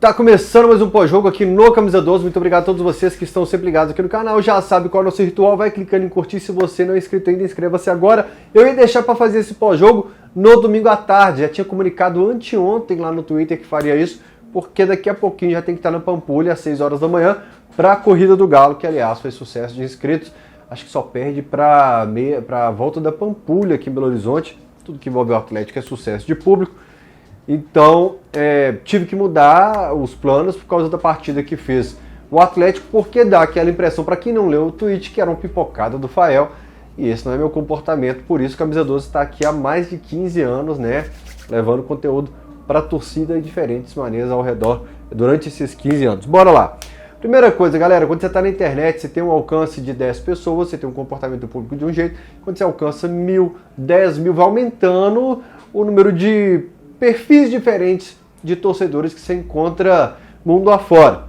Tá começando mais um pós-jogo aqui no Camisa 12. Muito obrigado a todos vocês que estão sempre ligados aqui no canal. Já sabe qual é o nosso ritual, vai clicando em curtir. Se você não é inscrito ainda, inscreva-se agora. Eu ia deixar para fazer esse pós-jogo no domingo à tarde. Já tinha comunicado anteontem lá no Twitter que faria isso, porque daqui a pouquinho já tem que estar na Pampulha às 6 horas da manhã para a Corrida do Galo, que aliás foi sucesso de inscritos. Acho que só perde para a volta da Pampulha aqui em Belo Horizonte. Tudo que envolve o Atlético é sucesso de público. Então, tive que mudar os planos por causa da partida que fez o Atlético, porque dá aquela impressão, para quem não leu o tweet, que era uma pipocada do Fael, e esse não é meu comportamento, por isso que a Camisa 12 está aqui há mais de 15 anos, né, levando conteúdo para a torcida de diferentes maneiras ao redor durante esses 15 anos. Bora lá! Primeira coisa, galera, quando você está na internet, você tem um alcance de 10 pessoas, você tem um comportamento público de um jeito, quando você alcança 1.000, 10.000, vai aumentando o número de perfis diferentes de torcedores que você encontra mundo afora.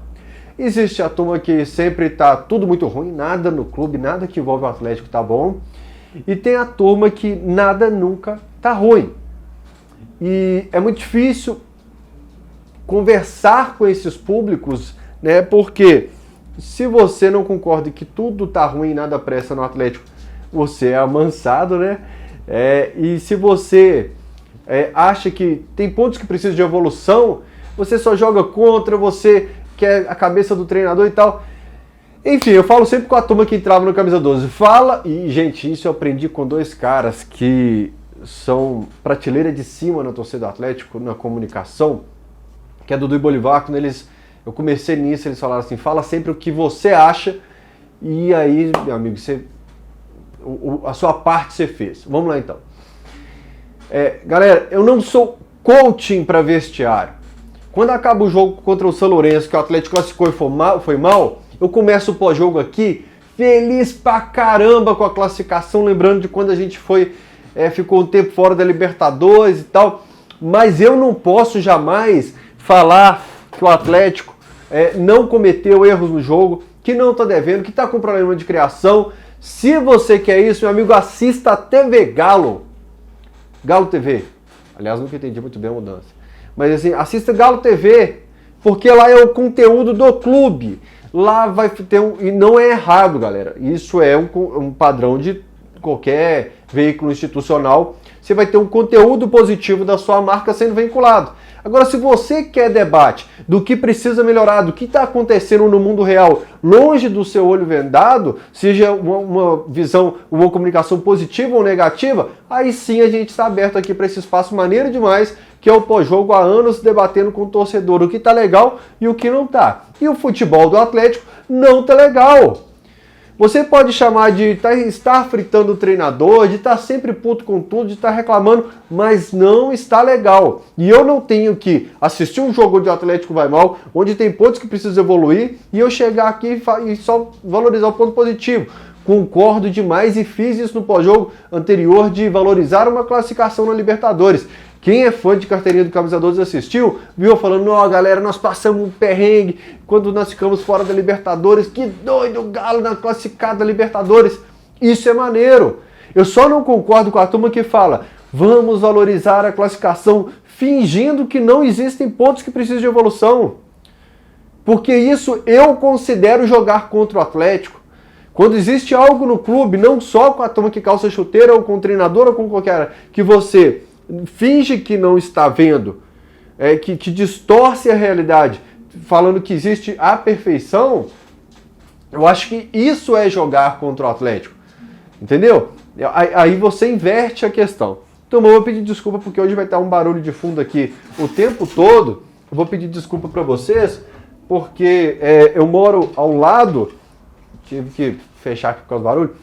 Existe a turma que sempre tá tudo muito ruim, nada no clube, nada que envolve o Atlético tá bom. E tem a turma que nada nunca tá ruim. E é muito difícil conversar com esses públicos, né? Porque se você não concorda que tudo tá ruim e nada presta no Atlético, você é amansado, né? E se você acha que tem pontos que precisam de evolução, você só joga contra, você quer a cabeça do treinador e tal. Enfim, eu falo sempre com a turma que entrava no Camisa 12. Fala, e gente, isso eu aprendi com dois caras que são prateleira de cima na torcida do Atlético, na comunicação, que é Dudu e Bolivar. Quando eu comecei nisso, eles falaram assim, fala sempre o que você acha, e aí, meu amigo, a sua parte você fez. Vamos lá então. Galera, eu não sou coaching para vestiário. Quando acaba o jogo contra o São Lourenço, que o Atlético classificou e foi mal, eu começo o pós-jogo aqui feliz pra caramba com a classificação, lembrando de quando a gente ficou um tempo fora da Libertadores e tal, mas eu não posso jamais falar que o Atlético não cometeu erros no jogo, que não tá devendo, que tá com problema de criação. Se você quer isso, meu amigo, assista a TV Galo TV. Aliás, nunca entendi muito bem a mudança. Mas assim, assista Galo TV, porque lá é o conteúdo do clube. Lá vai ter e não é errado, galera. Isso é um padrão de qualquer veículo institucional. Você vai ter um conteúdo positivo da sua marca sendo vinculado. Agora, se você quer debate do que precisa melhorar, do que está acontecendo no mundo real, longe do seu olho vendado, seja uma visão, uma comunicação positiva ou negativa, aí sim a gente está aberto aqui para esse espaço maneiro demais, que é o pós-jogo há anos debatendo com o torcedor o que está legal e o que não está. E o futebol do Atlético não está legal. Você pode chamar de estar fritando o treinador, de estar sempre puto com tudo, de estar reclamando, mas não está legal. E eu não tenho que assistir um jogo de Atlético vai mal, onde tem pontos que precisam evoluir, e eu chegar aqui e só valorizar o ponto positivo. Concordo demais e fiz isso no pós-jogo anterior de valorizar uma classificação na Libertadores. Quem é fã de carteirinha do Camisa 12 assistiu, viu eu falando, ó galera, nós passamos um perrengue quando nós ficamos fora da Libertadores, que doido o Galo na classificada da Libertadores. Isso é maneiro. Eu só não concordo com a turma que fala, vamos valorizar a classificação fingindo que não existem pontos que precisam de evolução. Porque isso eu considero jogar contra o Atlético. Quando existe algo no clube, não só com a turma que calça chuteira, ou com o treinador, ou com qualquer, que você finge que não está vendo, que distorce a realidade, falando que existe a perfeição, eu acho que isso é jogar contra o Atlético. Entendeu? Aí você inverte a questão. Então eu vou pedir desculpa porque hoje vai estar um barulho de fundo aqui o tempo todo. Eu vou pedir desculpa para vocês porque eu moro ao lado, tive que fechar aqui por causa do barulho,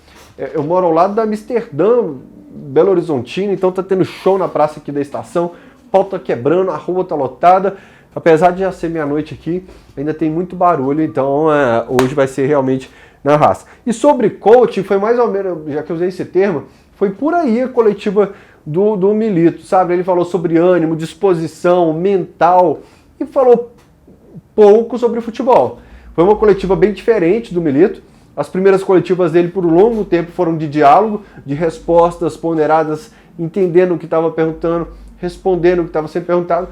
eu moro ao lado da Amsterdã, Belo Horizontino, então tá tendo show na praça aqui da estação, o pau tá quebrando, a rua tá lotada, apesar de já ser meia-noite aqui, ainda tem muito barulho, então hoje vai ser realmente na raça. E sobre coaching, foi mais ou menos, já que eu usei esse termo, foi por aí a coletiva do Milito, sabe? Ele falou sobre ânimo, disposição, mental, e falou pouco sobre futebol. Foi uma coletiva bem diferente do Milito. As primeiras coletivas dele por um longo tempo foram de diálogo, de respostas ponderadas, entendendo o que estava perguntando, respondendo o que estava sendo perguntado.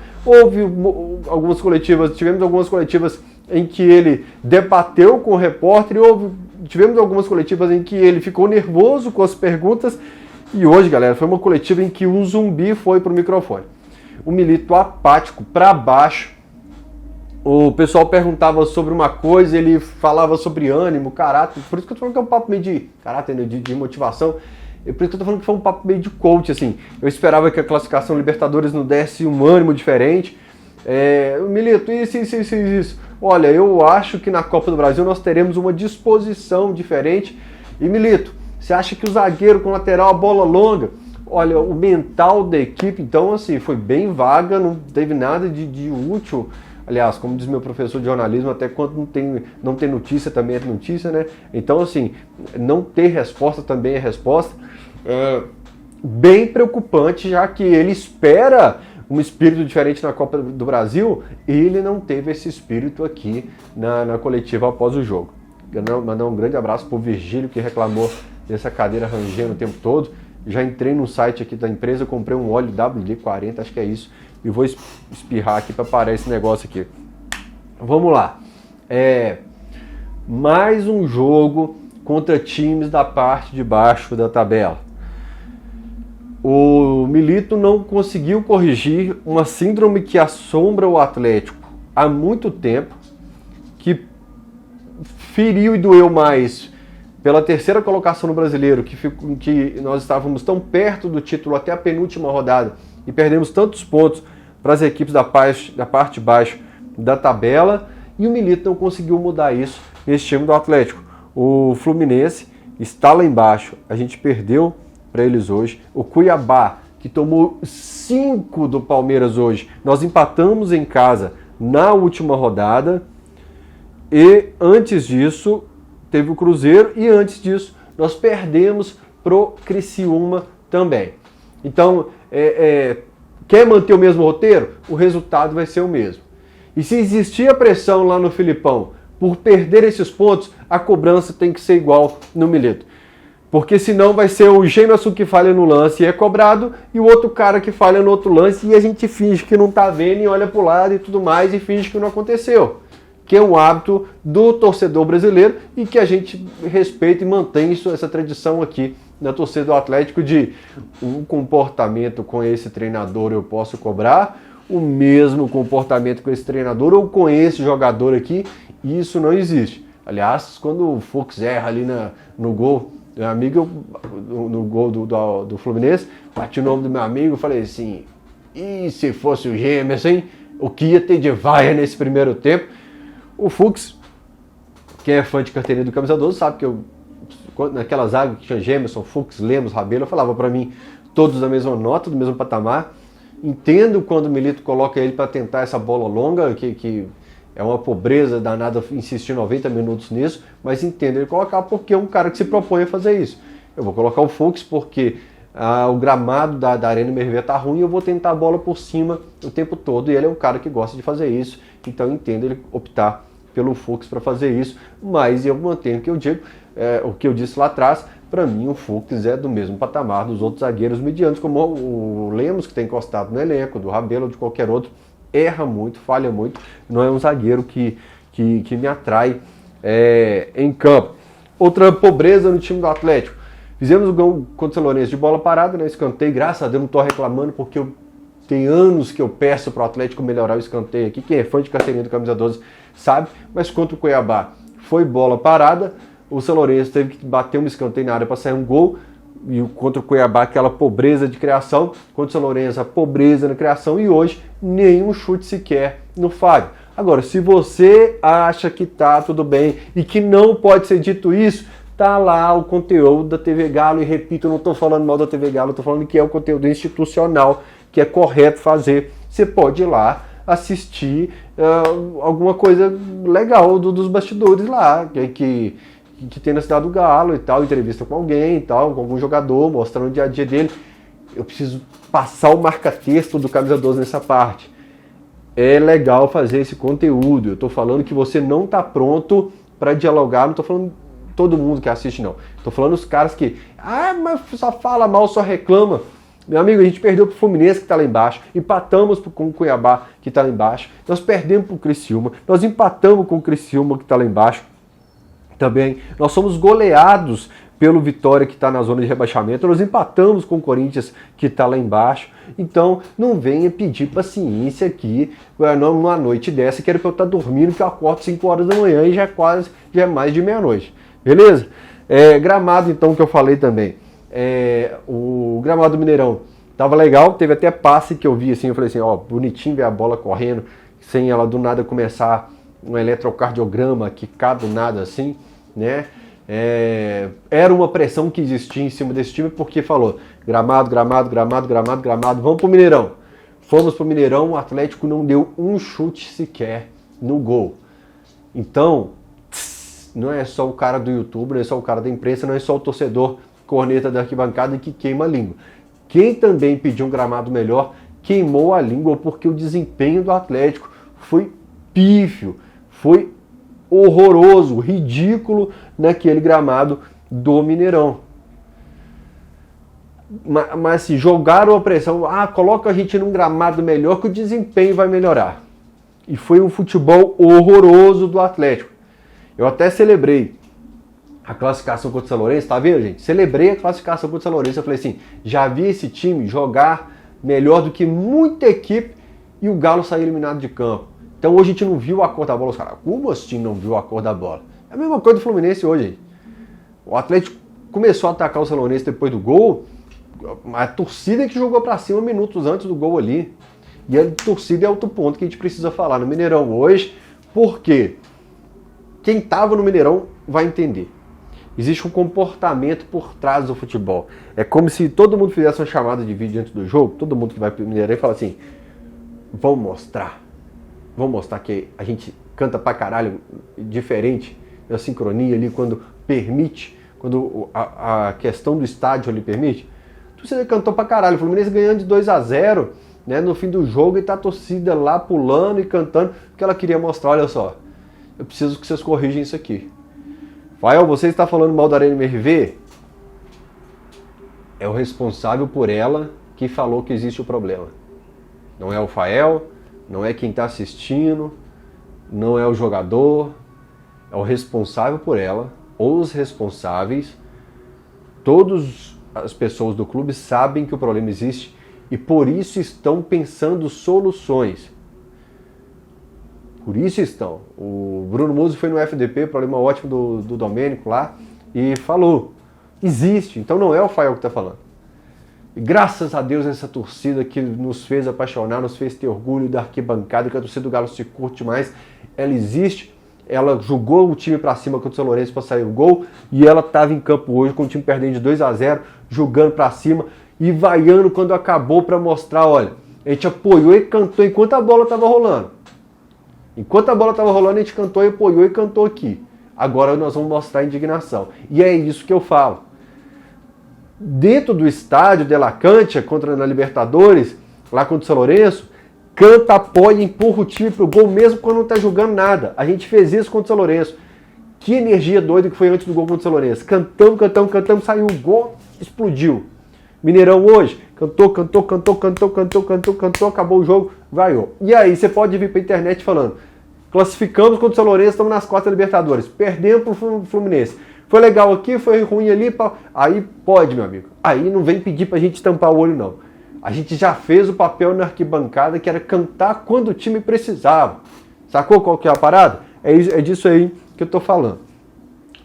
Tivemos algumas coletivas em que ele debateu com o repórter e tivemos algumas coletivas em que ele ficou nervoso com as perguntas. E hoje, galera, foi uma coletiva em que um zumbi foi pro microfone. O Milito apático, para baixo. O pessoal perguntava sobre uma coisa, ele falava sobre ânimo, caráter. Por isso que eu tô falando que é um papo meio de caráter, de motivação. Por isso que eu tô falando que foi um papo meio de coach, assim. Eu esperava que a classificação Libertadores não desse um ânimo diferente. Milito, isso. Olha, eu acho que na Copa do Brasil nós teremos uma disposição diferente. E Milito, você acha que o zagueiro com lateral, a bola longa, olha, o mental da equipe, então, assim, foi bem vaga, não teve nada de útil. Aliás, como diz meu professor de jornalismo, até quando não tem notícia, também é notícia, né? Então, assim, não ter resposta também é resposta. Bem preocupante, já que ele espera um espírito diferente na Copa do Brasil, e ele não teve esse espírito aqui na coletiva após o jogo. Mandar um grande abraço pro Virgílio, que reclamou dessa cadeira rangendo o tempo todo. Já entrei no site aqui da empresa, comprei um óleo WD-40, acho que é isso, e vou espirrar aqui para parar esse negócio aqui. Vamos lá. Mais um jogo contra times da parte de baixo da tabela. O Milito não conseguiu corrigir uma síndrome que assombra o Atlético há muito tempo, que feriu e doeu mais pela terceira colocação no Brasileiro, que nós estávamos tão perto do título até a penúltima rodada e perdemos tantos pontos para as equipes da parte de baixo da tabela, e o Milito não conseguiu mudar isso nesse time do Atlético. O Fluminense está lá embaixo, a gente perdeu para eles hoje. O Cuiabá, que tomou 5 do Palmeiras hoje, nós empatamos em casa na última rodada, e antes disso teve o Cruzeiro, e antes disso nós perdemos pro Criciúma também. Então, quer manter o mesmo roteiro? O resultado vai ser o mesmo. E se existir a pressão lá no Filipão por perder esses pontos, a cobrança tem que ser igual no Milito. Porque senão vai ser o Gemerson que falha no lance e é cobrado, e o outro cara que falha no outro lance, e a gente finge que não tá vendo e olha pro lado e tudo mais, e finge que não aconteceu. Que é um hábito do torcedor brasileiro e que a gente respeita e mantém essa tradição aqui na torcida do Atlético, de um comportamento com esse treinador eu posso cobrar, o mesmo comportamento com esse treinador ou com esse jogador aqui, isso não existe. Aliás, quando o Fux erra ali no gol, meu amigo, no gol do Fluminense, bati o nome do meu amigo e falei assim, e se fosse o Gemerson, hein? O que ia ter de vaia nesse primeiro tempo? O Fux, quem é fã de carteirinha do Camisa 12, sabe que eu, naquela zaga que tinha Gemerson, Fux, Lemos, Rabelo, eu falava para mim, todos da mesma nota, do mesmo patamar. Entendo quando o Milito coloca ele para tentar essa bola longa, que é uma pobreza danada insistir 90 minutos nisso, mas entendo ele colocar porque é um cara que se propõe a fazer isso. Eu vou colocar o Fux porque o gramado da Arena MRV tá ruim, eu vou tentar a bola por cima o tempo todo, e ele é um cara que gosta de fazer isso, então eu entendo ele optar pelo Fux para fazer isso, mas eu mantenho o que eu digo, o que eu disse lá atrás. Para mim o Fux é do mesmo patamar dos outros zagueiros medianos, como o Lemos, que tem encostado no elenco, do Rabelo ou de qualquer outro. Erra muito, falha muito, não é um zagueiro que me atrai em campo. Outra pobreza no time do Atlético, fizemos o gol contra o São Lourenço de bola parada, né? Escanteio, graças a Deus não estou reclamando, porque tem anos que eu peço para o Atlético melhorar o escanteio aqui. Quem é fã de carteirinha do Camisa 12 sabe, mas contra o Cuiabá foi bola parada, o São Lourenço teve que bater um escanteio na área para sair um gol, e contra o Cuiabá aquela pobreza de criação, contra o São Lourenço a pobreza na criação, e hoje nenhum chute sequer no Fábio. Agora, se você acha que tá tudo bem e que não pode ser dito isso, tá lá o conteúdo da TV Galo, e repito, eu não estou falando mal da TV Galo, eu estou falando que é o conteúdo institucional, que é correto fazer. Você pode ir lá assistir alguma coisa legal dos bastidores lá, que tem na cidade do Galo e tal, entrevista com alguém e tal, com algum jogador, mostrando o dia a dia dele. Eu preciso passar o marca-texto do Camisa 12 nessa parte. É legal fazer esse conteúdo. Eu estou falando que você não está pronto para dialogar, não estou falando todo mundo que assiste, não. Estou falando os caras que, mas só fala mal, só reclama. Meu amigo, a gente perdeu pro Fluminense, que está lá embaixo, empatamos com o Cuiabá, que está lá embaixo, nós perdemos pro Criciúma, nós empatamos com o Criciúma, que está lá embaixo também, nós somos goleados pelo Vitória, que está na zona de rebaixamento, nós empatamos com o Corinthians, que está lá embaixo. Então, não venha pedir paciência aqui numa noite dessa, que era para eu estar dormindo, que eu acordo 5 horas da manhã e já é mais de meia-noite. Beleza? Gramado, então, que eu falei também. O gramado do Mineirão tava legal, teve até passe que eu vi assim, eu falei assim, ó, bonitinho ver a bola correndo, sem ela do nada começar um eletrocardiograma, quicar do nada assim, né? Era uma pressão que existia em cima desse time, porque falou, gramado, vamos pro Mineirão. Fomos pro Mineirão, o Atlético não deu um chute sequer no gol. Então, não é só o cara do YouTube, não é só o cara da imprensa, não é só o torcedor corneta da arquibancada que queima a língua. Quem também pediu um gramado melhor queimou a língua, porque o desempenho do Atlético foi pífio, foi horroroso, ridículo naquele gramado do Mineirão. Mas se jogaram a pressão, coloca a gente num gramado melhor que o desempenho vai melhorar. E foi um futebol horroroso do Atlético. Eu até celebrei a classificação contra o São Lourenço, tá vendo, gente? Celebrei a classificação contra o São Lourenço, eu falei assim, já vi esse time jogar melhor do que muita equipe e o Galo sair eliminado de campo. Então hoje a gente não viu a cor da bola, os caras, como assim não viu a cor da bola? É a mesma coisa do Fluminense hoje, gente. O Atlético começou a atacar o São Lourenço depois do gol, a torcida que jogou pra cima minutos antes do gol ali. E a torcida é outro ponto que a gente precisa falar no Mineirão hoje, porque quem tava no Mineirão vai entender. Existe um comportamento por trás do futebol. É como se todo mundo fizesse uma chamada de vídeo antes do jogo, todo mundo que vai pro Mineirão e fala assim, vamos mostrar que a gente canta pra caralho diferente, a sincronia ali quando permite, quando a questão do estádio ali permite. Você cantou pra caralho, o Fluminense ganhando de 2-0, né, no fim do jogo, e tá a torcida lá pulando e cantando, porque ela queria mostrar, olha só, eu preciso que vocês corrijam isso aqui. Fael, você está falando mal da Arena MRV? É o responsável por ela que falou que existe o problema. Não é o Fael, não é quem está assistindo, não é o jogador, é o responsável por ela, ou os responsáveis. Todas as pessoas do clube sabem que o problema existe e por isso estão pensando soluções. Por isso estão. O Bruno Musi foi no FDP, problema ótimo do Domênico lá, e falou, existe, então não é o Fael que está falando. E graças a Deus essa torcida que nos fez apaixonar, nos fez ter orgulho da arquibancada, que a torcida do Galo se curte mais, ela existe, ela jogou o time para cima contra o São Lourenço para sair o gol, e ela estava em campo hoje com o time perdendo de 2-0, jogando para cima, e vaiando quando acabou para mostrar, olha, a gente apoiou e cantou enquanto a bola estava rolando. Enquanto a bola estava rolando, a gente cantou e apoiou e cantou aqui. Agora nós vamos mostrar a indignação. E é isso que eu falo. Dentro do estádio de La Cancha, na Libertadores, lá contra o São Lourenço, canta, apoia, empurra o time pro gol, mesmo quando não está jogando nada. A gente fez isso contra o São Lourenço. Que energia doida que foi antes do gol contra o São Lourenço. Cantamos, saiu o gol, explodiu. Mineirão hoje, cantou, acabou o jogo, vaiou. E aí você pode vir pra internet falando, classificamos contra o São Lourenço, estamos nas quartas da Libertadores, perdemos pro Fluminense. Foi legal aqui, foi ruim ali, aí pode, meu amigo. Aí não vem pedir pra gente tampar o olho, não. A gente já fez o papel na arquibancada, que era cantar quando o time precisava. Sacou qual que é a parada? É disso aí que eu tô falando.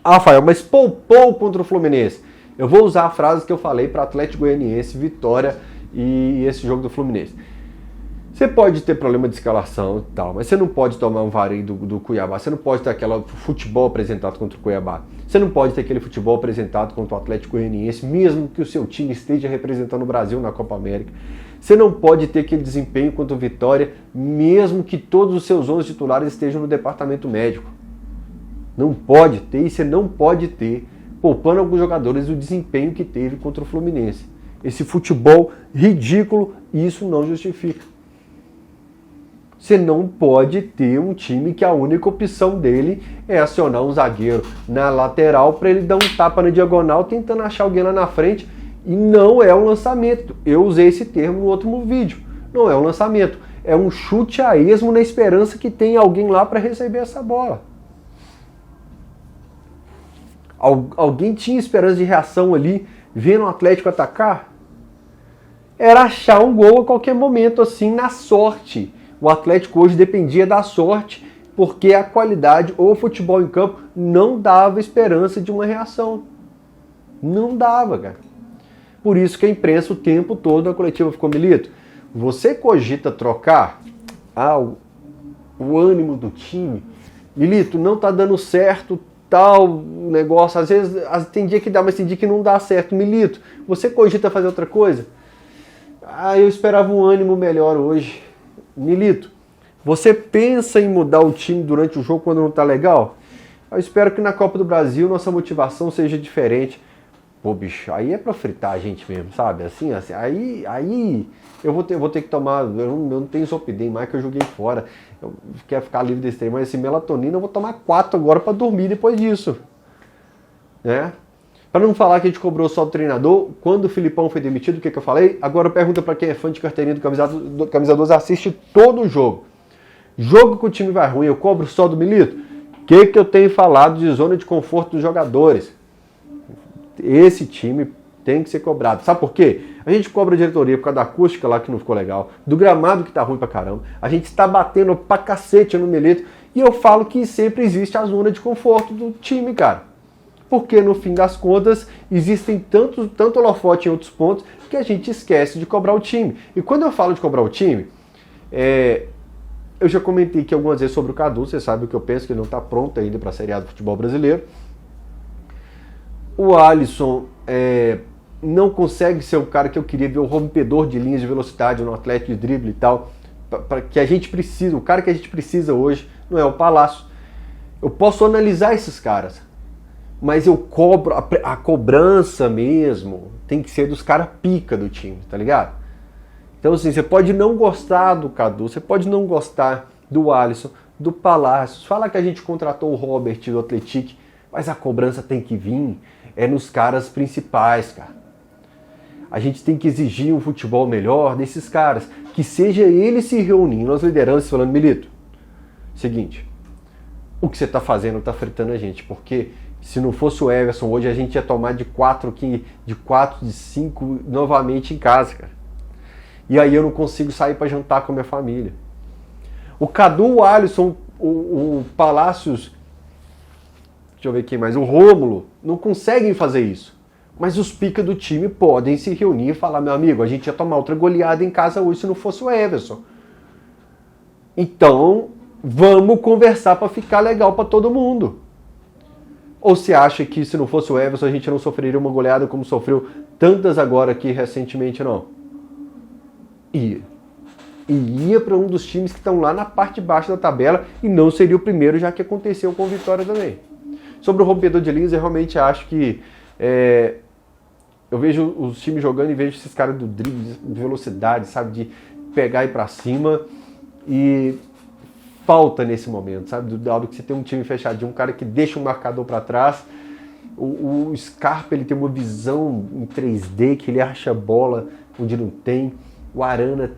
Rafael, mas poupou contra o Fluminense. Eu vou usar a frase que eu falei para Atlético Goianiense, Vitória e esse jogo do Fluminense. Você pode ter problema de escalação e tal, mas você não pode tomar um vareio do Cuiabá, você não pode ter aquele futebol apresentado contra o Cuiabá, você não pode ter aquele futebol apresentado contra o Atlético Goianiense, mesmo que o seu time esteja representando o Brasil na Copa América. Você não pode ter aquele desempenho contra o Vitória, mesmo que todos os seus 11 titulares estejam no departamento médico. Não pode ter, e você não pode ter, poupando alguns jogadores, o desempenho que teve contra o Fluminense. Esse futebol ridículo, isso não justifica. Você não pode ter um time que a única opção dele é acionar um zagueiro na lateral para ele dar um tapa na diagonal, tentando achar alguém lá na frente E não é um lançamento. Eu usei esse termo no outro vídeo. Não é um lançamento. É um chute a esmo na esperança que tem alguém lá para receber essa bola. Alguém tinha esperança de reação ali, vendo o Atlético atacar? Era achar um gol a qualquer momento, assim, na sorte. O Atlético hoje dependia da sorte, porque a qualidade ou o futebol em campo não dava esperança de uma reação. Não dava, cara. Por isso que a imprensa o tempo todo na coletiva ficou: Milito, você cogita trocar o ânimo do time? Milito, não tá dando certo tal negócio. Às vezes tem dia que dá, mas tem dia que não dá certo. Milito, você cogita fazer outra coisa? Eu esperava um ânimo melhor hoje. Milito, você pensa em mudar o time durante o jogo quando não tá legal? Eu espero que na Copa do Brasil nossa motivação seja diferente. Pô, bicho, aí é pra fritar a gente mesmo, sabe? Assim, aí eu vou ter que tomar. Eu não tenho Zolpidem mais, que eu joguei fora. Eu quero ficar livre desse trem, mas esse melatonina eu vou tomar 4 agora pra dormir depois disso. Né? Pra não falar que a gente cobrou só do treinador, quando o Filipão foi demitido, o que eu falei? Agora pergunta pra quem é fã de carteirinha do Camisa 12, assiste todo o jogo. Jogo que o time vai ruim, eu cobro só do Milito? O que eu tenho falado de zona de conforto dos jogadores? Esse time tem que ser cobrado. Sabe por quê? A gente cobra a diretoria por causa da acústica lá que não ficou legal, do gramado que tá ruim pra caramba. A gente está batendo pra cacete no Milito. E eu falo que sempre existe a zona de conforto do time, cara. Porque no fim das contas existem tanto holofote em outros pontos que a gente esquece de cobrar o time. E quando eu falo de cobrar o time, eu já comentei aqui algumas vezes sobre o Cadu, você sabe o que eu penso, que ele não está pronto ainda para a Série A do futebol brasileiro. O Alisson não consegue ser o cara que eu queria ver, o rompedor de linhas de velocidade no Atlético, de drible e tal, que a gente precisa. O cara que a gente precisa hoje não é o Palácio. Eu posso analisar esses caras, mas eu cobro, a cobrança mesmo tem que ser dos caras pica do time, tá ligado? Então assim, você pode não gostar do Cadu, você pode não gostar do Alisson, do Palácio, falar que a gente contratou o Robert do Atlético, mas a cobrança tem que vir nos caras principais, cara. A gente tem que exigir um futebol melhor desses caras, que seja eles se reunindo, as lideranças, falando: Milito, seguinte, o que você tá fazendo tá fritando a gente, porque se não fosse o Everson hoje, a gente ia tomar de 4, de 5 novamente em casa, cara. E aí eu não consigo sair para jantar com a minha família. O Cadu, o Alisson, o Palácios, deixa eu ver quem mais, o Rômulo, não conseguem fazer isso. Mas os pica do time podem se reunir e falar: meu amigo, a gente ia tomar outra goleada em casa hoje se não fosse o Everson. Então, vamos conversar para ficar legal para todo mundo. Ou você acha que se não fosse o Everson a gente não sofreria uma goleada como sofreu tantas agora aqui recentemente, não? Ia. E ia para um dos times que estão lá na parte de baixo da tabela e não seria o primeiro, já que aconteceu com o Vitória também. Sobre o rompedor de linhas, eu realmente acho que eu vejo os times jogando e vejo esses caras do drible, de velocidade, sabe, de pegar e ir para cima, e falta nesse momento, sabe, da hora que você tem um time fechadinho, um cara que deixa um marcador para trás. O Scarpa, ele tem uma visão em 3D, que ele acha a bola onde não tem. O Arana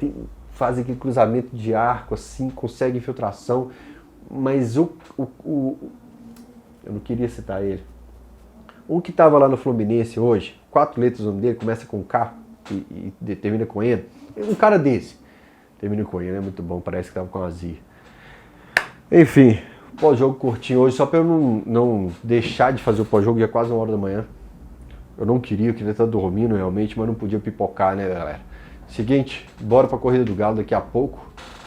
faz aquele cruzamento de arco, assim, consegue infiltração, mas eu não queria citar ele. Um que estava lá no Fluminense hoje, 4 letras o nome dele, começa com K e termina com N. Um cara desse. Termina com N, é muito bom, parece que estava com azia. Enfim, pós-jogo curtinho hoje, só para eu não deixar de fazer o pós-jogo, já quase 1h da manhã. Eu não queria, eu queria estar dormindo realmente, mas não podia pipocar, né, galera? Seguinte, bora pra Corrida do Galo daqui a pouco,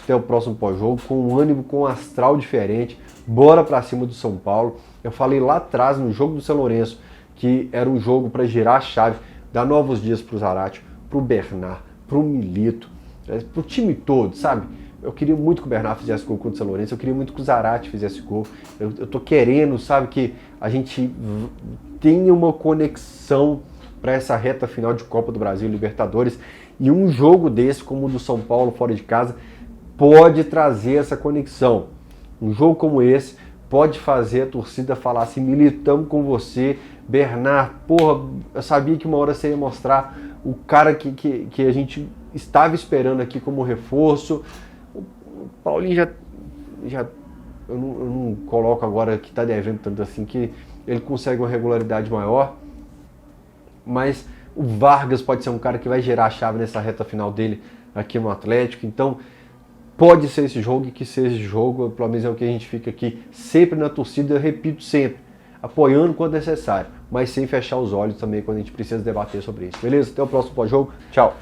até o próximo pós-jogo, com um ânimo, com um astral diferente, bora pra cima do São Paulo. Eu falei lá atrás, no jogo do São Lourenço, que era um jogo para girar a chave, dar novos dias pro Zarate, pro Bernard, pro Milito, pro time todo, sabe? Eu queria muito que o Bernard fizesse gol contra o São Lourenço, eu queria muito que o Zarate fizesse gol. Eu tô querendo, sabe, que a gente tenha uma conexão para essa reta final de Copa do Brasil e Libertadores. E um jogo desse, como o do São Paulo fora de casa, pode trazer essa conexão. Um jogo como esse pode fazer a torcida falar assim, militamos com você, Bernard, porra, eu sabia que uma hora você ia mostrar o cara que a gente estava esperando aqui como reforço. O Paulinho já eu não coloco agora que está devendo tanto assim, que ele consegue uma regularidade maior, mas o Vargas pode ser um cara que vai gerar a chave nessa reta final dele aqui no Atlético, então pode ser esse jogo e que seja esse jogo, pelo menos é o que a gente fica aqui sempre na torcida, eu repito sempre, apoiando quando necessário, mas sem fechar os olhos também quando a gente precisa debater sobre isso. Beleza? Até o próximo pós-jogo. Tchau!